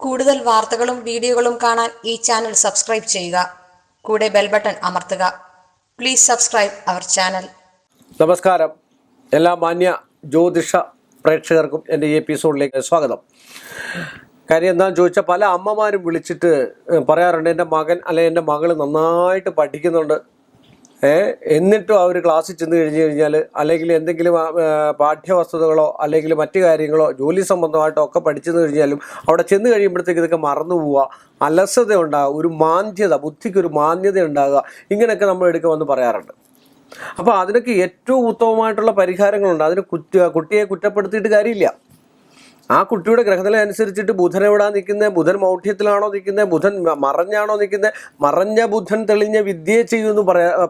കൂടുതൽ വാർത്തകളും വീഡിയോകളും കാണാൻ ഈ ചാനൽ സബ്സ്ക്രൈബ് ചെയ്യുക. കൂടെ ബെൽ ബട്ടൺ അമർത്തുക. Please subscribe our channel. നമസ്കാരം. എല്ലാ മാന്യ ജ്യോതിഷ പ്രേക്ഷകർക്കും എൻ്റെ ഈ എപ്പിസോഡിലേക്ക് സ്വാഗതം. കാര്യം എന്താണെന്ന് ചോദിച്ചാൽ, പല അമ്മമാരും വിളിച്ചിട്ട് പറയാറുണ്ട്, എൻ്റെ മകൻ അല്ലെങ്കിൽ എൻ്റെ മകൾ നന്നായിട്ട് പഠിക്കുന്നുണ്ട്, എന്നിട്ടും അവർ ക്ലാസ്സിൽ ചെന്ന് കഴിഞ്ഞാൽ അല്ലെങ്കിൽ എന്തെങ്കിലും പാഠ്യവസ്തുതകളോ അല്ലെങ്കിൽ മറ്റു കാര്യങ്ങളോ ജോലി സംബന്ധമായിട്ടോ ഒക്കെ പഠിച്ചെന്ന് കഴിഞ്ഞാലും അവിടെ ചെന്ന് കഴിയുമ്പോഴത്തേക്ക് ഇതൊക്കെ മറന്നു പോവുക, അലസത ഉണ്ടാകുക, ഒരു മാന്ദ്യത, ബുദ്ധിക്കൊരു മാന്യത ഉണ്ടാകുക, ഇങ്ങനെയൊക്കെ നമ്മൾ എടുക്കുക വന്ന് പറയാറുണ്ട്. അപ്പോൾ അതിനൊക്കെ ഏറ്റവും ഉത്തമമായിട്ടുള്ള പരിഹാരങ്ങളുണ്ട്. അതിന് കുട്ടിയെ കുറ്റപ്പെടുത്തിയിട്ട് കാര്യമില്ല. ആ കുട്ടിയുടെ ഗ്രഹനില അനുസരിച്ചിട്ട് ബുധൻ എവിടാ നിൽക്കുന്നത്, ബുധൻ മൗഢ്യത്തിലാണോ നിൽക്കുന്നത്, ബുധൻ മറഞ്ഞാണോ നിൽക്കുന്നത്, മറഞ്ഞ ബുധൻ തെളിഞ്ഞ വിദ്യയെ ചെയ്യുമെന്ന്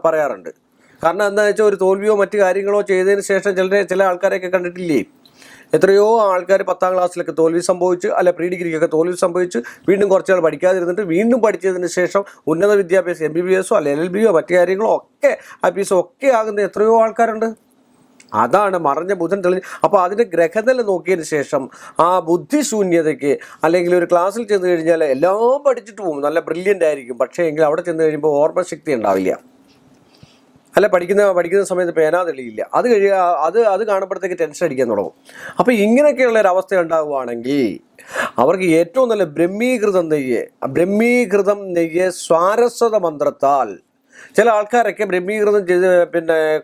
പറയാറുണ്ട്. കാരണം എന്താണെന്ന് വെച്ചാൽ, ഒരു തോൽവിയോ മറ്റു കാര്യങ്ങളോ ചെയ്തതിന് ശേഷം ചില ആൾക്കാരെയൊക്കെ കണ്ടിട്ടില്ലേ, എത്രയോ ആൾക്കാർ 10ാം ക്ലാസ്സിലൊക്കെ തോൽവി സംഭവിച്ച്, അല്ല പ്രീ ഡിഗ്രിക്കൊക്കെ തോൽവി സംഭവിച്ച് വീണ്ടും കുറച്ചാൾ പഠിക്കാതിരുന്നിട്ട് വീണ്ടും പഠിച്ചതിന് ശേഷം ഉന്നത വിദ്യാഭ്യാസം MBBS അല്ല LLBയോ മറ്റു കാര്യങ്ങളോ ഒക്കെ IPS ഒക്കെ ആകുന്ന എത്രയോ ആൾക്കാരുണ്ട്. അതാണ് മറഞ്ഞ ബുധൻ തെളിഞ്ഞ്. അപ്പോൾ അതിൻ്റെ ഗ്രഹനില നോക്കിയതിന് ശേഷം ആ ബുദ്ധിശൂന്യതയ്ക്ക്, അല്ലെങ്കിൽ ഒരു ക്ലാസ്സിൽ ചെന്ന് കഴിഞ്ഞാൽ എല്ലാം പഠിച്ചിട്ട് പോകും, നല്ല ബ്രില്യൻ്റ് ആയിരിക്കും, പക്ഷേ എങ്കിൽ അവിടെ ചെന്ന് കഴിയുമ്പോൾ ഓർമ്മശക്തി ഉണ്ടാവില്ല, അല്ല പഠിക്കുന്ന സമയത്ത് പേനാ തെളിയില്ല, അത് കാണുമ്പോഴത്തേക്ക് ടെൻഷൻ അടിക്കാൻ തുടങ്ങും. അപ്പോൾ ഇങ്ങനെയൊക്കെയുള്ള ഒരു അവസ്ഥ ഉണ്ടാവുകയാണെങ്കിൽ അവർക്ക് ഏറ്റവും നല്ല ബ്രഹ്മീകൃതം നെയ്യ് സ്വാരസ്വത മന്ത്രത്താൽ, ചില ആൾക്കാരൊക്കെ ബ്രഹ്മീകൃതം ചെയ്ത്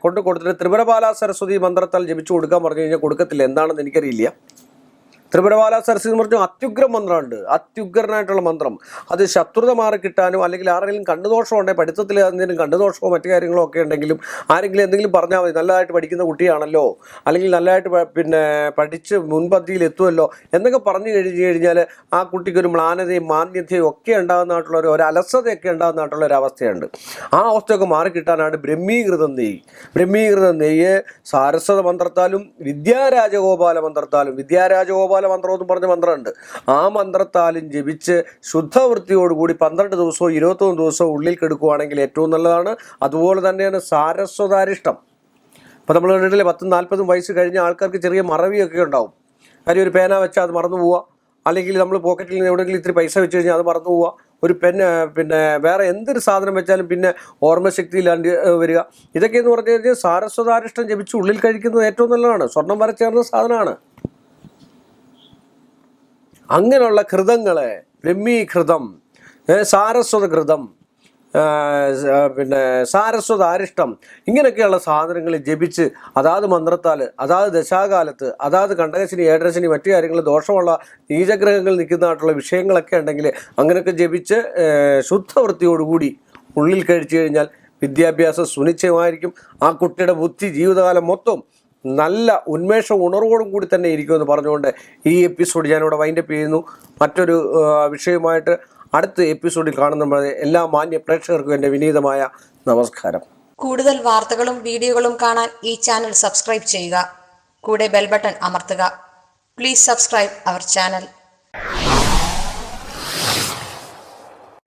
കൊടുത്തിട്ട് ത്രിപുരപാല സരസ്വതി മന്ത്രത്താൽ ജപിച്ചു കൊടുക്കാൻ പറഞ്ഞു കഴിഞ്ഞാൽ കൊടുക്കത്തില്ല. എന്താണെന്ന് എനിക്കറിയില്ല. ത്രിപുരപാല സരസ്വതി എന്ന് പറഞ്ഞാൽ അത്യുഗ്രം മന്ത്രമുണ്ട്, അത്യുഗ്രനായിട്ടുള്ള മന്ത്രം. അത് ശത്രുത മാറി കിട്ടാനും, അല്ലെങ്കിൽ ആരെങ്കിലും കണ്ണുദോഷം ഉണ്ടെങ്കിൽ, പഠിത്തത്തിൽ എന്തെങ്കിലും കണ്ണുദോഷമോ മറ്റു കാര്യങ്ങളോ ഒക്കെ ഉണ്ടെങ്കിലും ആരെങ്കിലും എന്തെങ്കിലും പറഞ്ഞാൽ മതി, നല്ലതായിട്ട് പഠിക്കുന്ന കുട്ടിയാണല്ലോ, അല്ലെങ്കിൽ നല്ലതായിട്ട് പഠിച്ച് മുൻപന്തിയിൽ എത്തുമല്ലോ എന്നൊക്കെ പറഞ്ഞു കഴിഞ്ഞാൽ ആ കുട്ടിക്കൊരു മ്ലാനതയും മാന്യതയും ഒക്കെ ഉണ്ടാകുന്നതായിട്ടുള്ള ഒരു അലസതയൊക്കെ ഉണ്ടാകുന്നതായിട്ടുള്ള ഒരു അവസ്ഥയുണ്ട്. ആ അവസ്ഥയൊക്കെ മാറിക്കിട്ടാനാണ് ബ്രഹ്മീകൃതം നെയ്യ് സാരസ്വത മന്ത്രത്താലും വിദ്യാരാജഗോപാല മന്ത്രത്താലും, വിദ്യാരാജഗോപാല മന്ത്രം എന്ന് പറഞ്ഞ മന്ത്രമുണ്ട്, ആ മന്ത്രത്താലും ജപിച്ച് ശുദ്ധവൃത്തിയോടുകൂടി 12 ദിവസവും 21 ദിവസവും ഉള്ളിൽ കെടുക്കുകയാണെങ്കിൽ ഏറ്റവും നല്ലതാണ്. അതുപോലെ തന്നെയാണ് സാരസ്വതാരിഷ്ടം. ഇപ്പോൾ നമ്മൾ കണ്ടിട്ടില്ലേ, 10-40 വയസ്സ് കഴിഞ്ഞ ആൾക്കാർക്ക് ചെറിയ മറവിയൊക്കെ ഉണ്ടാവും. കാര്യം ഒരു പേന വെച്ചാൽ അത് മറന്നു പോവുക, അല്ലെങ്കിൽ നമ്മൾ പോക്കറ്റിൽ നിന്ന് എവിടെയെങ്കിലും ഇത്തിരി പൈസ വെച്ച് കഴിഞ്ഞാൽ അത് മറന്നു പോവുക, ഒരു പിന്നെ വേറെ എന്തൊരു സാധനം വെച്ചാലും പിന്നെ ഓർമ്മശക്തി ഇല്ലാണ്ട് വരിക. ഇതൊക്കെയെന്ന് പറഞ്ഞു കഴിഞ്ഞാൽ സാരസ്വതാരിഷ്ടം ജപിച്ച് ഉള്ളിൽ കഴിക്കുന്നത് ഏറ്റവും നല്ലതാണ്. സ്വർണം വരച്ചേർന്ന സാധനമാണ്. അങ്ങനെയുള്ള കൃതങ്ങളെ, ബ്രഹ്മീകൃതം, സാരസ്വതകൃതം, സാരസ്വതാരിഷ്ടം, ഇങ്ങനെയൊക്കെയുള്ള സാധനങ്ങൾ ജപിച്ച് അതാത് മന്ത്രത്താൽ, അതാത് ദശാകാലത്ത്, അതാത് കണ്ടകശനി, ഏഴരശനി, മറ്റു കാര്യങ്ങൾ, ദോഷമുള്ള നീചഗ്രഹങ്ങൾ നിൽക്കുന്നതായിട്ടുള്ള വിഷയങ്ങളൊക്കെ ഉണ്ടെങ്കിൽ അങ്ങനെയൊക്കെ ജപിച്ച് ശുദ്ധവൃത്തിയോടുകൂടി ഉള്ളിൽ കഴിച്ചു കഴിഞ്ഞാൽ വിദ്യാഭ്യാസം സുനിശ്ചയമായിരിക്കും. ആ കുട്ടിയുടെ ബുദ്ധി ജീവിതകാലം മൊത്തം നല്ല ഉന്മേഷവും ഉണർവോടും കൂടി തന്നെ ഇരിക്കുമെന്ന് പറഞ്ഞുകൊണ്ട് ഈ എപ്പിസോഡ് ഞാനിവിടെ വൈൻഡപ്പ് ചെയ്യുന്നു. മറ്റൊരു വിഷയമായിട്ട് അടുത്ത എപ്പിസോഡിൽ കാണുന്ന എല്ലാ മാന്യ പ്രേക്ഷകർക്കും എൻ്റെ വിനീതമായ നമസ്കാരം. കൂടുതൽ വാർത്തകളും വീഡിയോകളും കാണാൻ ഈ ചാനൽ സബ്സ്ക്രൈബ് ചെയ്യുക. കൂടെ ബെൽ ബട്ടൺ അമർത്തുക. Please subscribe our channel.